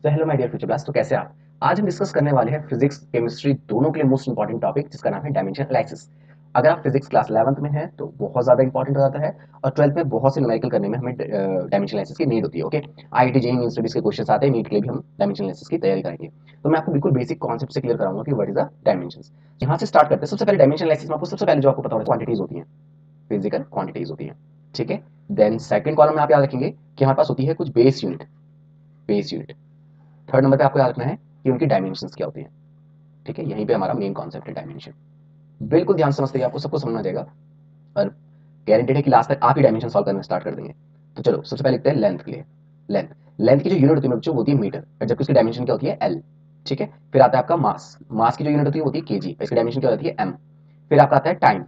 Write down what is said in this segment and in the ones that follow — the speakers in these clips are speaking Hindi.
तो hello my dear future blast, तो कैसे आप। आज हम डिस्कस करने वाले हैं फिजिक्स केमिस्ट्री दोनों के लिए मोस्ट इंपॉर्टेंट टॉपिक जिसका नाम है डायमेंशन एनालिसिस। अगर आप फिजिक्स क्लास 11th में हैं तो बहुत ज्यादा इंपॉर्टेंट हो जाता है, और 12th में बहुत से न्यूमेरिकल करने में हमें डायमेंशन एनालिसिस की नीड होती है। Okay, IIT JEE mains studies के क्वेश्चंस आते हैं, नीट के लिए भी हम डायमेंशन एनालिसिस की तैयारी करेंगे। तो मैं आपको बिल्कुल बेसिक कॉन्सेप्ट से क्लियर कराऊंगा कि व्हाट इज द डायमेंशंस। यहाँ से स्टार्ट करते हैं। सबसे पहले डायमेंशन एनालिसिस में आपको सबसे पहले जो आपको पता होगा क्वांटिटीज होती हैं, फिजिकल क्वांटिटीज होती हैं। ठीक है, देन सेकंड कॉलम में आप याद रखेंगे कि हमारे पास होती है कुछ base unit, base unit. Third number पे आपको याद रखना है कि उनकी डायमेंशंस क्या होती हैं। ठीक है, यहीं पे हमारा मेन कॉन्सेप्ट है डायमेंशन। बिल्कुल ध्यान से समझते हैं, आपको सबको समझना जाएगा, और गारंटेड है कि लास्ट तक आप ही डायमेंशन सॉल्व करना स्टार्ट कर देंगे। तो चलो सबसे पहले लिखते हैं लेंथ के लिए। लेंथ, लेंथ की जो यूनिट होती है बच्चों वो होती है मीटर, जबकि उसकी डायमेंशन क्या होती है एल। ठीक है, फिर आता है आपका मास, मास की जो यूनिट होती है वो होती है केजी, इसकी डायमेंशन क्या होती है एम। फिर आपका आता है टाइम,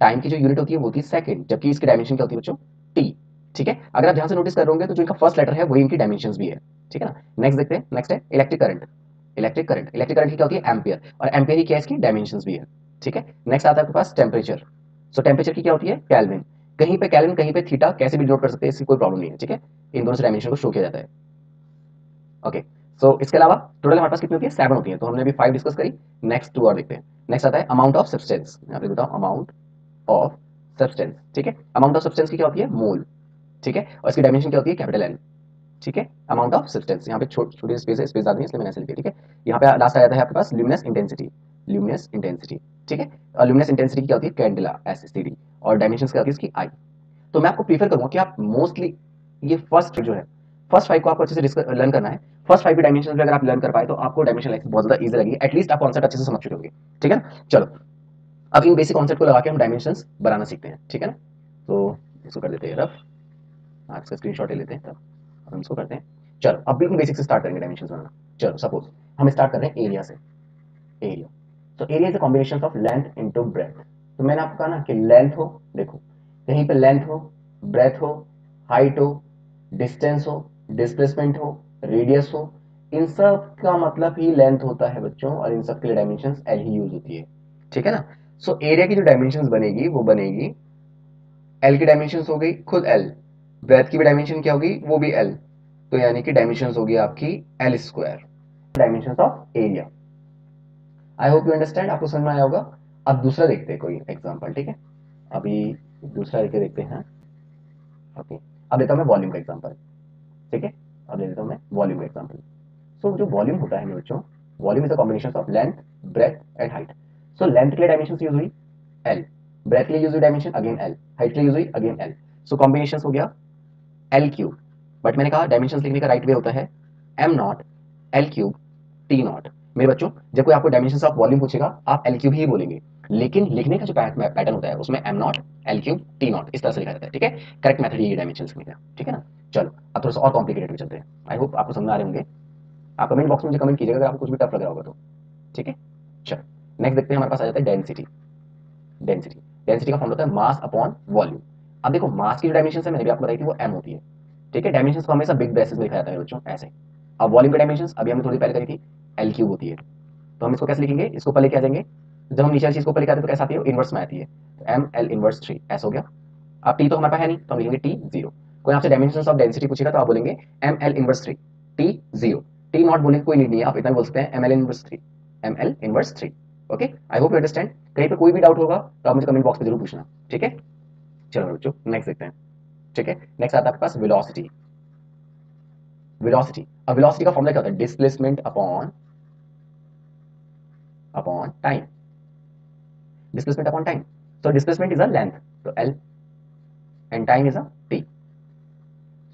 टाइम की जो यूनिट होती है वो होती है सेकंड, जबकि इसकी डायमेंशन क्या होती है बच्चों टी। ठीक है, अगर आप ध्यान से नोटिस कर रहे होंगे तो जो इनका फर्स्ट लेटर है वही इनकी डायमेंशंस भी है। ठीक है ना। नेक्स्ट देखते हैं, नेक्स्ट है electric current. Electric current, electric current की क्या होती है एम्पियर, और एम्पियर ही क्या है इसकी डायमेंशंस भी है। ठीक है, नेक्स्ट आता है आपके पास टेम्परेचर। सो टेम्परेचर की क्या होती है केल्विन, कहीं पे केल्विन कहीं पे थीटा, कैसे भी नोट कर सकते हैं, इसकी कोई प्रॉब्लम नहीं है। ठीक है, इन दोनों से डायमेंशन को शो किया जाता है। ओके, सो इसके अलावा टोटल हमारे पास कितनी होती है 7 होती है, तो हमने अभी 5 डिस्कस करी। नेक्स्ट 2 और देखते हैं। नेक्स्ट आता है अमाउंट ऑफ सब्सटेंस, यहाँ पे बताओ अमाउंट ऑफ सब्सटेंस। ठीक है, अमाउंट ऑफ सब्सटेंस की क्या होती है मोल। ठीक है, और इसकी डायमेंशन क्या होती है कैपिटल एल। ठीक है, अमाउंट ऑफ सब्सटेंस, यहाँ पे छोटी स्पेस है, स्पेस ज्यादा नहीं इसलिए मैंने ऐसे लिखी है। ठीक है, यहाँ पे लास्ट आ जाता है आपके पास ल्यूमिनस इंटेंसिटी, ल्यूमिनस इंटेंसिटी। ठीक है, और ल्यूमिनस इंटेंसिटी की क्या होती है कैंडेला एसएसडी, और डायमेंशन क्या होती है इसकी आई। तो मैं आपको प्रीफर करूंगा कि आप मोस्टली ये फर्स्ट जो है, फर्स्ट 5 को आपको अच्छे से लर्न करना है। फर्स्ट 5 के डायमेंशन अगर आप लर्न कर पाए तो आपको डायमेंशन लाइफ बहुत ज्यादा इजी लगेगी, एटलीस्ट आप कॉन्सेप्ट अच्छे से समझ चुके होंगे। ठीक है ना। चलो अब इन बेसिक कॉन्सेप्ट को लगा के हम डायमेंशंस बनाना सीखते हैं। ठीक है ना, तो इसको कर देते हैं रफ, आप इसका स्क्रीनशॉट ले लेते हैं, तब अब हम इसको करते हैं। चलो अब बिल्कुल बेसिक से स्टार्ट करेंगे डायमेंशंस बनाना। चलो सपोज हम स्टार्ट कर रहे हैं एरिया से। एरिया, तो area is a combination of length into breadth. तो मैंने आपको कहा ना कि लेंथ हो, देखो कहीं पे लेंथ हो, ब्रेथ हो, हाइट हो, डिस्टेंस हो, डिस्प्लेसमेंट हो, रेडियस हो, इन सब का मतलब ही लेंथ होता है बच्चों, और इन सब के लिए डायमेंशंस एल ही यूज होती है। ठीक है ना। सो एरिया की जो डायमेंशंस बनेगी वो बनेगी, एल की डायमेंशंस हो गई खुद एल, ब्रेथ की भी डायमेंशन क्या होगी वो भी एल, तो यानी कि डायमेंशंस होगी आपकी L square, dimensions of area. I hope you understand, आपको समझ में आया होगा। अब दूसरा देखते हैं कोई एग्जांपल। ठीक है, अभी दूसरा लेके देखते हैं। ओके, अब लेता हूं मैं वॉल्यूम का एग्जांपल। ठीक है, अब ले लेता हूं मैं वॉल्यूम का एग्जांपल। सो जो वॉल्यूम होता है मेरे बच्चों, volume is a combination of length, breadth and height. So length के लिए डायमेंशन यूज हुई एल, ब्रेथ के लिए यूज हुई डायमेंशन अगेन एल, हाइट के लिए यूज हुई अगेन एल। सो कॉम्बिनेशन हो गया एल क्यूब। बट मैंने कहा डायमेंशन लिखने का राइट वे होता है M not L cube T not. मेरे बच्चों जब कोई आपको डायमेंशन ऑफ वॉल्यूम पूछेगा आप एल क्यूब ही बोलेंगे, लेकिन लिखने का जो पैटर्न होता है उसमें M not L cube T not इस तरह से लिखा जाता है। ठीक है, करेक्ट मेथड ये डायमेंशन लिखने का। ठीक है ना। चलो अब थोड़ा सा और कॉम्प्लिकेटेड में चलते हैं। आई होप आपको समझ आ रहे होंगे। आप कमेंट बॉक्स में मुझे कमेंट कीजिएगा अगर आपको कुछ भी टफ लग रहा होगा तो। ठीक है, चलो नेक्स्ट देखते हैं। हमारे पास आ जाता है डेंसिटी। डेंसिटी, डेंसिटी का फॉर्म होता है मास अपॉन वॉल्यूम। अब देखो मास की जो डायमेंशन है मैंने भी आपको बताई थी वो एम होती है। ठीक है, डायमेंशंस को हमेशा बिग ब्रेसेस में लिखा जाता है बच्चों ऐसे। अब वॉल्यूम की डायमेंशंस अभी हमने थोड़ी पहले करी थी एल क्यूब होती है, तो हम इसको कैसे लिखेंगे, इसको ऊपर लेके आ जाएंगे। जब हम नीचे वाली चीज को ऊपर लेके आते हैं तो कैसे आती है, इनवर्स में आती है, तो एम एल इनवर्स 3 ऐसा हो गया। अब टी तो हमारे पास है नहीं तो हम लिखेंगे टी जीरो। कोई आपसे डायमेंशंस ऑफ डेंसिटी पूछेगा तो आप बोलेंगे M L inverse 3 T zero. T not बोलने की कोई नीड नहीं है, आप इतना भी बोल सकते हैं M L inverse 3, M L inverse 3। Okay, I hope you understand. कहीं पे कोई भी डाउट होगा तो आप मुझे कमेंट बॉक्स में जरूर पूछना। ठीक है, चलो बच्चों नेक्स्ट देखते हैं। ठीक है, नेक्स्ट आता है आपके पास वेलोसिटी। वेलोसिटी, अब वेलोसिटी का फॉर्मूला क्या होता है, displacement upon upon time, displacement upon time. So displacement is a length, तो L, and time is a T.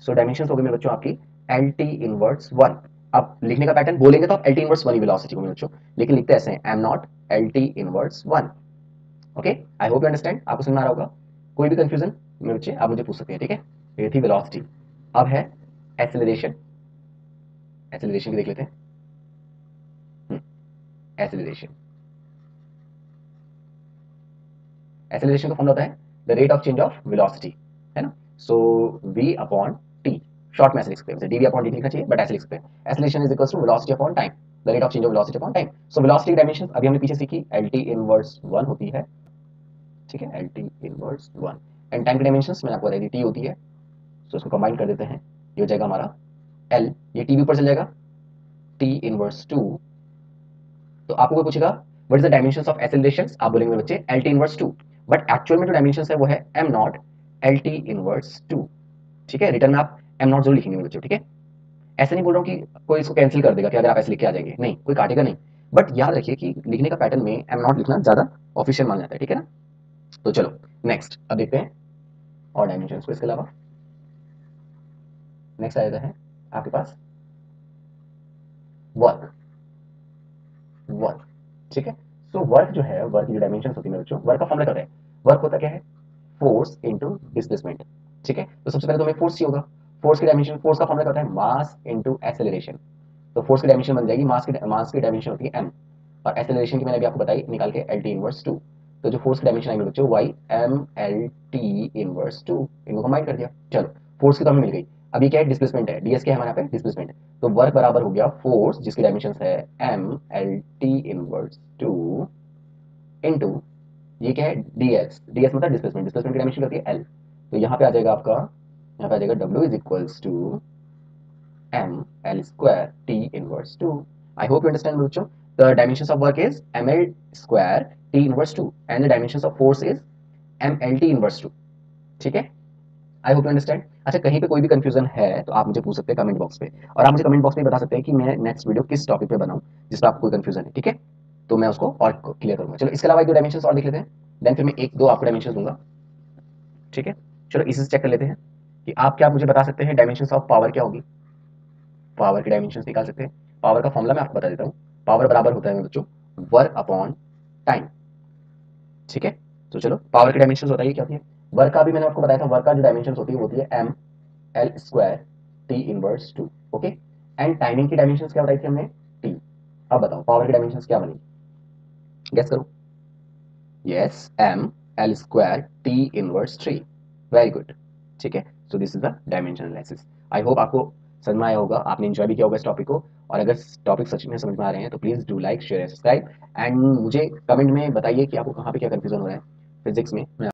So dimensions हो गए मेरे बच्चों आपकी एल टी इनवर्स 1। अब लिखने का पैटर्न बोलेंगे तो आप एल टी इनवर्स 1 ही वेलोसिटी को मेरे बच्चों, लेकिन लिखते ऐसे हैं M not L T inverse 1। Okay, I hope you understand, आपको समझ में आ रहा होगा। कोई भी कंफ्यूजन मेरे बच्चे आप मुझे पूछ सकते हैं। ठीक है, ये थी वेलोसिटी। अब है एक्सेलरेशन, एक्सेलरेशन की देख लेते हैं। एक्सेलरेशन, एक्सेलरेशन का फॉर्मूला होता है the rate of change of velocity, है ना। सो v अपॉन टी, शॉर्ट में ऐसे लिख सकते हैं, डी वी अपॉन डी लिखना चाहिए बट ऐसे लिख सकते हैं, acceleration is equals to velocity upon time, the rate of change of velocity upon time. So velocity की डायमेंशन अभी हमने पीछे सीखी एल टी इनवर्स 1 होती है। ठीक है, L T inverse 1, and time की डायमेंशन मैंने आपको बताई थी टी होती है। सो इसको कंबाइन कर देते हैं, ये हो जाएगा हमारा एल, ये टी भी ऊपर चल जाएगा, टी इनवर्स 2, तो आपको कोई पूछेगा what is the dimensions of accelerations, आप बोलेंगे बच्चे L T inverse 2, but actual में जो डायमेंशंस है वो है M not L T inverse 2। ठीक है, रिटर्न में आप एम नॉट जरूर लिखेंगे मेरे बच्चों। ठीक है, ऐसे नहीं बोल रहा हूँ कि कोई इसको कैंसिल कर देगा कि अगर आप ऐसे लिख के आ जाएंगे, नहीं, कोई काटेगा नहीं, बट याद रखिए कि लिखने का पैटर्न में एम नॉट लिखना ज्यादा ऑफिशियल माना जाता है। ठीक है ना, तो चलो नेक्स्ट अब देखते हैं और डायमेंशंस को। इसके अलावा नेक्स्ट आ जाता है आपके पास वर्क। वर्क, ठीक है, सो वर्क जो है, वर्क की जो डायमेंशन होती है मेरे बच्चों, वर्क का फॉर्मूला क्या है, वर्क होता क्या है, फोर्स इनटू डिस्प्लेसमेंट। ठीक है, तो सबसे पहले तो हमें फोर्स चाहिए होगा, फोर्स की डायमेंशन, फोर्स का फॉर्मूला क्या होता है, मास इनटू एक्सेलरेशन। तो फोर्स की डायमेंशन बन जाएगी, मास की डायमेंशन होती है एम, और एक्सेलरेशन की मैंने अभी आपको बताई निकाल के एल टी इनवर्स 2। तो जो फोर्स की डायमेंशन आई मेरे बच्चों वाई एम एल टी इनवर्स 2, इनको कंबाइन कर दिया। चलो फोर्स की तो हमें मिल गई, अभी क्या है, डिस्प्लेसमेंट है, डीएस क्या है हमारे यहाँ पे, डिस्प्लेसमेंट। तो वर्क बराबर हो गया फोर्स जिसकी डायमेंशन है M L T inverse 2 into ये क्या है, डीएस, डीएस मतलब डिस्प्लेसमेंट, डिस्प्लेसमेंट की डायमेंशन करती है एल। तो यहाँ पे आ जाएगा आपका, यहाँ पे आ जाएगा W is equals to M L square T inverse 2। I hope you understand बच्चों, the dimensions of work is M L square T inverse 2 and the dimensions of force is M L T inverse 2। ठीक है, आई होप यू अंडरस्टैंड। अच्छा, कहीं पे कोई भी कंफ्यूजन है तो आप मुझे पूछ सकते हैं कमेंट बॉक्स पे, और आप मुझे कमेंट बॉक्स में बता सकते हैं कि मैं नेक्स्ट वीडियो किस टॉपिक पे बनाऊं जिस पर आपको कोई कंफ्यूजन है। ठीक है, तो मैं उसको और क्लियर करूंगा। चलो इसके अलावा एक दो डायमेंशंस और देख लेते हैं, देन फिर मैं एक दो आपको डायमेंशंस दूंगा। ठीक है, चलो इसी से चेक कर लेते हैं कि आप क्या मुझे बता सकते हैं डायमेंशंस ऑफ पावर क्या होगी। पावर की डायमेंशंस निकाल सकते हैं, पावर का फॉर्मूला मैं आपको बता देता हूँ। पावर बराबर होता है मेरे बच्चों वर्क अपॉन टाइम। ठीक है, तो चलो पावर की डायमेंशंस बताइए क्या होती है। वर्क का भी मैंने आपको बताया था, वर्क का जो डायमेंशंस होती है वो होती है M L square T inverse 2। Okay, and timing की डायमेंशंस क्या बताई थी हमने, टी। अब बताओ पावर की डायमेंशंस क्या बनेगी, गेस करो। Yes, M L square T inverse 3। Very good. ठीक है, so this is the dimension analysis. I hope आपको समझ में आया होगा, आपने एंजॉय भी किया होगा इस टॉपिक को, और अगर टॉपिक सच में समझ में आ रहे हैं तो please do like share subscribe, and मुझे कमेंट में बताइए कि आपको कहाँ पे क्या कंफ्यूजन हो रहा है फिजिक्स में। मैं